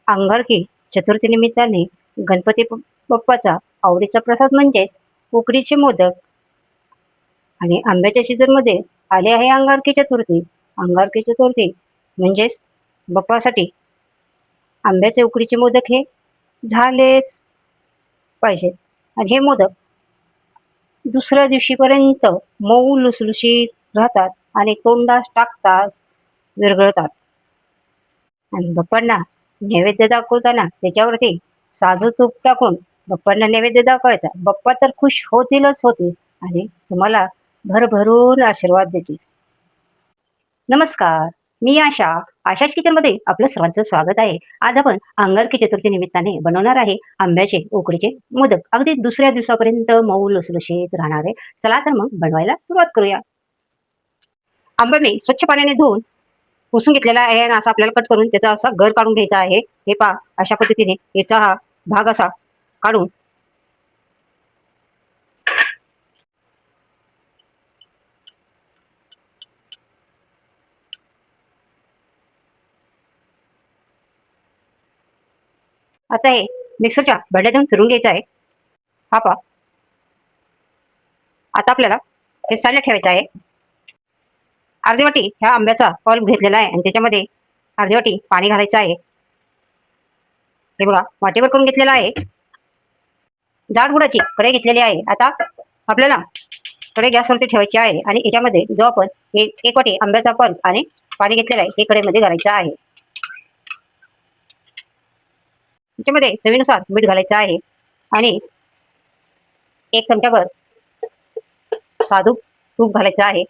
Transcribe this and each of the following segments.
अंगारकी चतुर्थीनिमित्ताने गणपती बाप्पाचा आवडीचा प्रसाद म्हणजेच उकडीचे मोदक आणि आंब्याच्या सीझनमध्ये आले आहे अंगारकी चतुर्थी. अंगारकी चतुर्थी म्हणजेच बाप्पासाठी आंब्याचे उकडीचे मोदक हे झालेच पाहिजेत. आणि हे मोदक दुसऱ्या दिवशीपर्यंत मऊ लुसलुशीत राहतात आणि तोंडास टाकताच विरघळतात. आणि बाप्पांना नैवेद्य दाखवताना त्याच्यावरती साजूक तूप टाकून बाप्पांना नैवेद्य दाखवायचा. बाप्पा तर खुश होतीलच होतील आणि तुम्हाला भरभरून आशीर्वाद देतील. नमस्कार, मी आशा. आशाच किचनमध्ये आपलं सर्वांचं स्वागत आहे. आज आपण अंगारकी चतुर्थी निमित्ताने बनवणार आहे आंब्याचे उकडीचे मोदक. अगदी दुसऱ्या दिवसापर्यंत मऊ लुसलुशीत राहणारे. चला तर मग बनवायला सुरुवात करूया. आंबा मी स्वच्छ पाण्याने धुवून पुसून घेतलेला आहे आणि असा आपल्याला कट करून त्याचा असा गर काढून घ्यायचा आहे. हे पहा, अशा पद्धतीने याचा हा भाग असा काढून आता हे मिक्सरच्या भांड्यातून फिरून घ्यायचं आहे. हा पहा, आता आपल्याला हे साईडला ठेवायचं आहे. अर्धी वाटी ह्या आंब्याचा पल्प घेतलेला आहे आणि त्याच्यामध्ये अर्धी वाटी पाणी घालायचं आहे. हे बघा, वाटीवर करून घेतलेला आहे. जाड बुडाची कढई घेतलेली आहे. आता आपल्याला कढई गॅसवरती ठेवायची आहे आणि याच्यामध्ये जो आपण एक वाटी आंब्याचा पल्प आणि पाणी घेतलेलं आहे हे कढईमध्ये घालायचं आहे. त्याच्यामध्ये चवीनुसार मीठ घालायचं आहे आणि 1 चमचाभर साधूक तूप घालायचं आहे.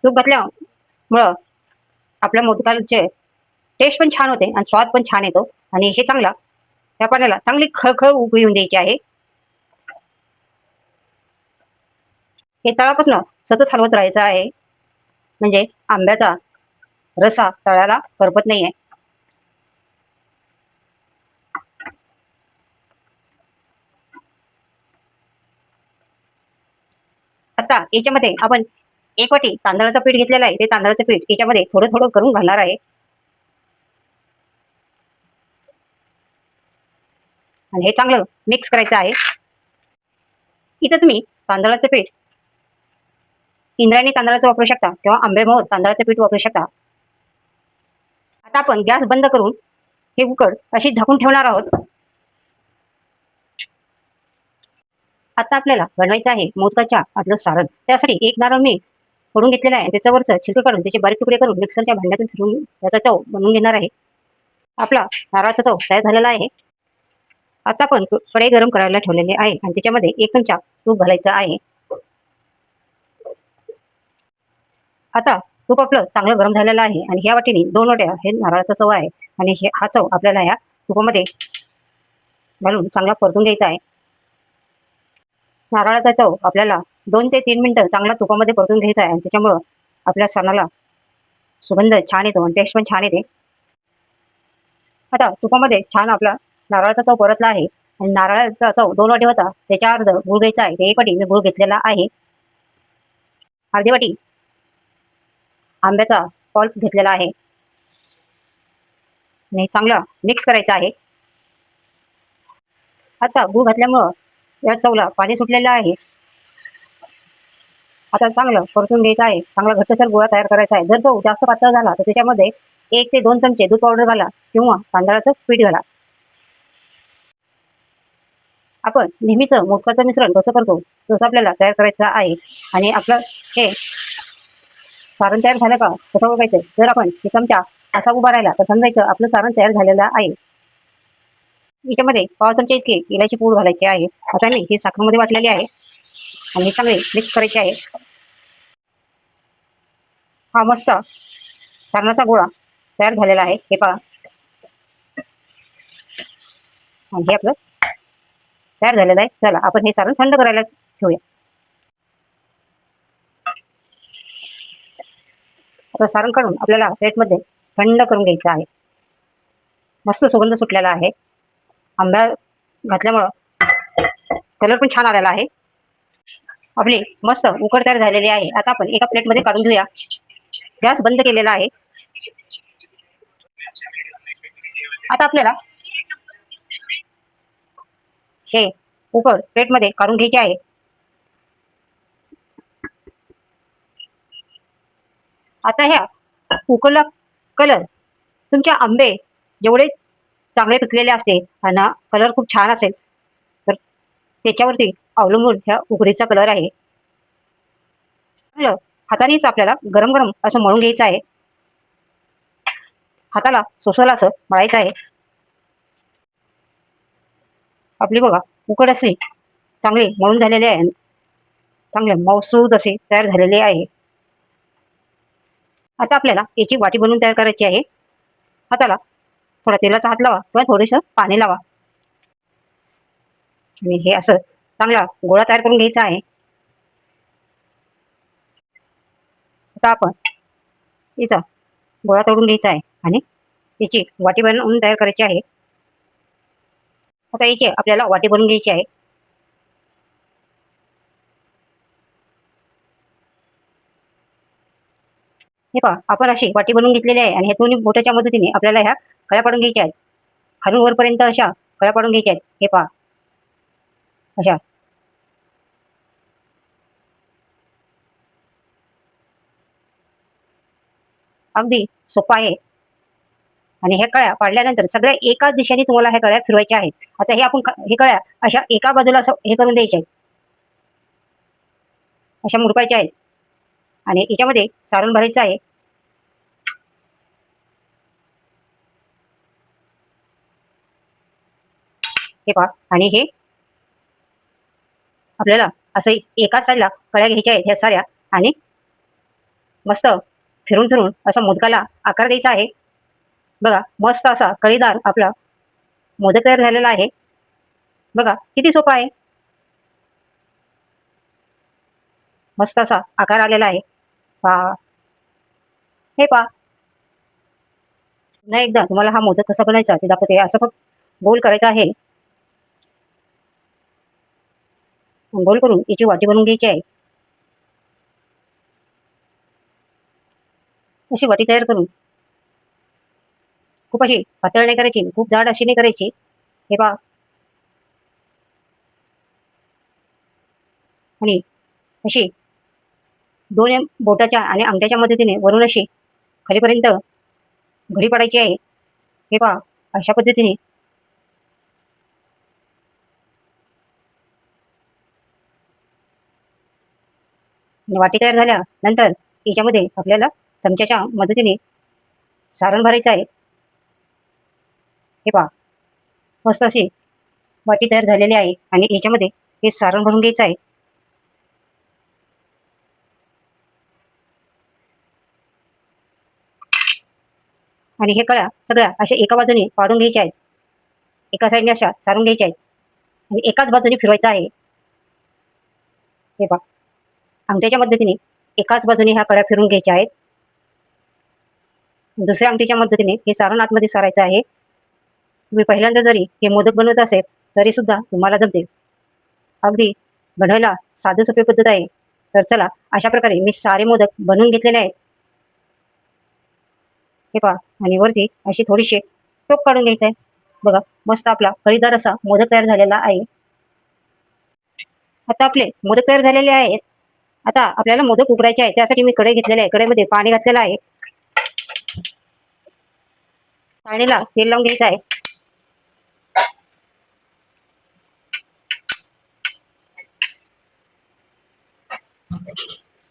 तूप घातल्यामुळं आपल्या मोदकाचे टेस्ट पण छान होते आणि स्वाद पण छान येतो. आणि हे चांगला त्या पाण्याला चांगली खळखळ उकळी येऊन द्यायची आहे. हे तळापासून सतत हलवत राहायचं आहे म्हणजे आंब्याचा रसा तळाला करपत नाहीये. आता याच्यामध्ये आपण 1 वाटी तांदळाचं पीठ घेतलेलं आहे. ते तांदळाचं पीठ याच्यामध्ये थोडं थोडं करून घालणार आहे आणि हे चांगलं मिक्स करायचं आहे. इथं तुम्ही तांदळाचं पीठ इंद्रायणी तांदळाचं वापरू शकता किंवा आंबेमोहर तांदळाचं पीठ वापरू शकता. आता आपण गॅस बंद करून हे उकड अशी झाकून ठेवणार आहोत. आता आपल्याला बनवायचं आहे मोदकाच्या आतलं सारण. त्यासाठी 1 नारळ मी फोडून घेतलेला आहे. त्याच्यावरचं छिलकं काढून त्याचे बारीक तुकडे करून मिक्सरच्या भांड्यातून फिरवून त्याचा चव बनवून घेणार आहे. आपला नारळाचा चव तयार झालेला आहे. आता आपण कढई गरम करायला ठेवलेली आहे आणि त्याच्यामध्ये 1 चमचा तूप घालायचं आहे. आता तूप आपलं चांगलं गरम झालेलं आहे आणि ह्या वाटीने 2 वाट्या हे नारळाचा चव आहे आणि हा चव आपल्याला या तुपामध्ये घालून चांगला परतून घ्यायचा आहे. नारळाचा चव आपल्याला 2 ते 3 मिनिटं चांगला तुपामध्ये परतून घ्यायचा आहे आणि त्याच्यामुळं आपल्या सणाला सुगंध छान येतो आणि टेस्ट पण छान येते. आता तुपामध्ये छान आपला नारळाचा चव परतला आहे आणि नारळाचा चव 2 वाटी होता त्याच्या अर्ध गूळ घ्यायचा आहे. 1 वाटी मी गूळ घेतलेला आहे. अर्धी वाटी आंब्याचा पल्प घेतलेला आहे आणि चांगला मिक्स करायचा आहे. आता गूळ घातल्यामुळं या चवला पाणी सुटलेलं आहे. आता चांगलं परतून घ्यायचं आहे. चांगला घट्टसर गोळा तयार करायचा आहे. जर तो जास्त पातळ झाला तर त्याच्यामध्ये 1 ते 2 चमचे दूध पावडर घाला किंवा तांदळाचं पीठ घाला. आपण नेहमीच मोदकाचं मिश्रण कसं करतो तसं आपल्याला तयार करायचं आहे आणि आपलं हे सारण तयार झालं का कसं बघायचं. जर आपण हे चमचा असा उभा राहिला तर समजायचं आपलं सारण तयार झालेलं आहे. याच्यामध्ये पाव चमचे इतके इलायची पूड घालायची आहे. आता मी ही साखरेमध्ये वाटलेली आहे आणि चांगले मिक्स करायचे आहे. हा मस्त सारणाचा गोळा तयार झालेला आहे. हे पहा, आणि हे आपलं तयार झालेलं आहे. चला आपण हे सारण थंड करायला ठेवूया. आता सारण काढून आपल्याला प्लेटमध्ये थंड करून घ्यायचं आहे. मस्त सुगंध सुटलेला आहे. आंबा घातल्यामुळं कलर पण छान आलेला आहे. आपली मस्त उकड तयार झालेली आहे. आता आपण एका प्लेटमध्ये काढून घेऊया. गॅस बंद केलेला आहे. आता आपल्याला हे उकड प्लेटमध्ये काढून घ्यायचे आहे. आता ह्या उकळला कलर तुमच्या आंबे जेवढे चांगले पिकलेले असते आणि कलर खूप छान असेल तर त्याच्यावरती अवलंबून ह्या उकडीचा कलर आहे. चांगलं हातानेच आपल्याला गरम गरम असं मळून घ्यायचं आहे. हाताला सोसल असं मळायचं आहे. आपली बघा उकड असे चांगले मळून झालेले आहे. चांगले मऊसूद असे तयार झालेले आहे. आता आपल्याला याची वाटी बनवून तयार करायची आहे. हाताला थोडा तेलाचा हात लावा किंवा थोडंसं पाणी लावा आणि हे असं चांगला गोळा तयार करून घ्यायचा आहे. आता आपण याचा गोळा तोडून घ्यायचा आहे आणि याची वाटी बनवून तयार करायची आहे. आता याची आपल्याला वाटी बनवून घ्यायची आहे. हे पहा आपण अशी वाटी बनवून घेतलेली आहे आणि ह्या दोन्ही बोटाच्या मदतीने आपल्याला ह्या कळ्या पाडून घ्यायच्या आहेत. खालून वरपर्यंत अशा कळ्या पाडून घ्यायच्या आहेत. हे पहा अशा. अगदी सोपा आहे आणि ह्या कळ्या पाडल्यानंतर सगळ्या एकाच दिशेने तुम्हाला ह्या कळ्या फिरवायच्या आहेत. आता हे आपण हे कळ्या अशा एका बाजूला असं हे करून द्यायच्या आहेत. अशा मुरपायच्या आहेत आणि याच्यामध्ये सारण भरायचं आहे. हे पहा आणि हे आपल्याला असं एकाच साईडला कळ्या घ्यायच्या आहेत ह्या साऱ्या आणि मस्त फिरून फिरून असा मोदकाला आकार द्यायचा आहे. बघा मस्त असा कळीदार आपला मोदक तयार झालेला आहे. बघा किती सोपा आहे. मस्त असा आकार आलेला आहे. पहा हे पहा. पुन्हा एकदा तुम्हाला हा मोदक कसा बनायचा ते दाखवते. असं फक्त गोल करायचा आहे. गोल करून याची वाटी बनवून घ्यायची आहे. अशी वाटी तयार करून खूप अशी पातळ नाही करायची, खूप जाड अशी नाही करायची. हे पहा आणि अशी दोन बोटाच्या आणि अंगठ्याच्या मदतीने वरून अशी खालीपर्यंत घडी पाडायची आहे. हे पहा अशा पद्धतीने वाटी तयार झाल्यानंतर याच्यामध्ये आपल्याला चमच्याच्या मदतीने सारण भरायचं आहे. हे पहा मस्त अशी वाटी तयार झालेली आहे आणि याच्यामध्ये हे सारण भरून घ्यायचं आहे. आणि हे कळ्या सगळ्या अशा एका बाजूने पाडून घ्यायच्या आहेत. एका साईडने अशा सारून घ्यायच्या आहेत आणि एकाच बाजूने फिरवायचं आहे. हे पहा अंगठ्याच्या मदतीने एकाच बाजूने ह्या कळ्या फिरून घ्यायच्या आहेत. दुसऱ्या अंगठीच्या मदतीने हे सारण आतमध्ये सारायचं आहे. तुम्ही पहिल्यांदा जरी हे मोदक बनवत असेल तरी सुद्धा तुम्हाला जमते. अगदी बनवायला साधी सोपी पद्धत आहे. तर चला अशा प्रकारे मी सारे मोदक बनवून घेतलेले आहेत. हे पहा आणि वरती अशी थोडीशी टोप काढून घ्यायचं आहे. बघा मस्त आपला कळीदार असा मोदक तयार झालेला आहे. आता आपले मोदक तयार झालेले आहेत. आता आपल्याला मोदक उकडायचे आहे. त्यासाठी मी कढई घेतलेली आहे. कढईमध्ये पाणी घातलेलं आहे. चाळणीला तेल लावून घ्यायचं आहे.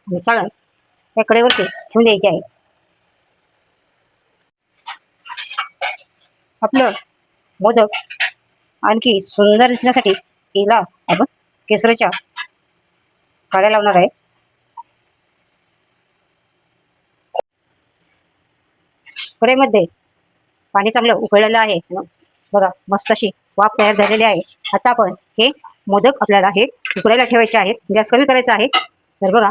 आणि चाळण त्या कढईवरती ठेवून द्यायची आहे. आपलं मोदक आणखी सुंदर दिसण्यासाठी याला आपण केसराच्या काड्या लावणार आहे. कढईमध्ये पाणी चांगलं उकळलेलं आहे. बघा मस्त अशी वाफ तयार झालेली आहे. आता आपण हे मोदक आपल्याला हे उकडायला ठेवायचे आहेत. गॅस कमी करायचा आहे. तर बघा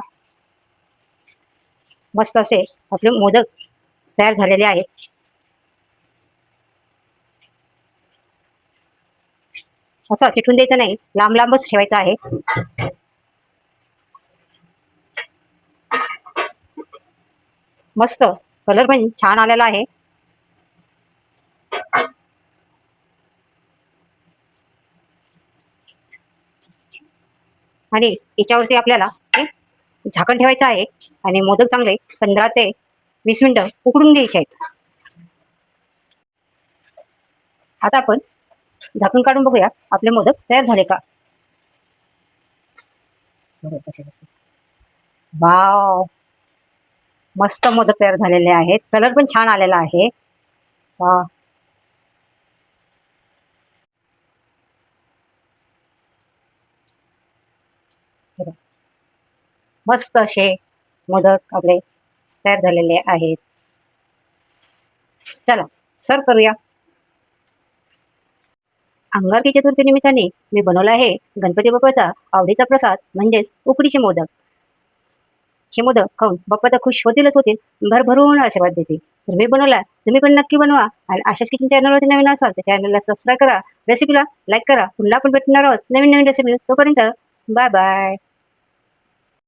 मस्त असे आपले मोदक तयार झालेले आहेत. असं चिटून द्यायचं नाही, लांब लांबच ठेवायचं आहे. मस्त कलर पण छान आलेला आहे. आणि याच्यावरती आपल्याला हे झाकण ठेवायचं आहे आणि मोदक चांगले 15 ते 20 मिनिटं उकडून घ्यायचे आहेत. आता आपण झाकण काढून बघूया आपले मोदक तयार झाले का. वाव, मस्त मोदक तयार झालेले आहेत. कलर पण छान आलेला आहे. वा, मस्त असे मोदक आपले तयार झालेले आहेत. चला सर्व करूया. अंगारकी चतुर्थी निमित्ताने मी बनवला आहे गणपती बाप्पाचा आवडीचा प्रसाद म्हणजेच उकडीचे मोदक. हे मोदक खाऊन बाप्पा तर खुश होतीलच होतील, भरभरून आशीर्वाद देतील. तर मी बनवला, तुम्ही पण नक्की बनवा. आणि आशाच किचन चॅनलवरती नवीन असाल तर चॅनलला सबस्क्राईब करा, रेसिपीला लाईक करा. पुन्हा आपण भेटणार आहोत नवीन नवीन रेसिपी. तोपर्यंत बाय बाय.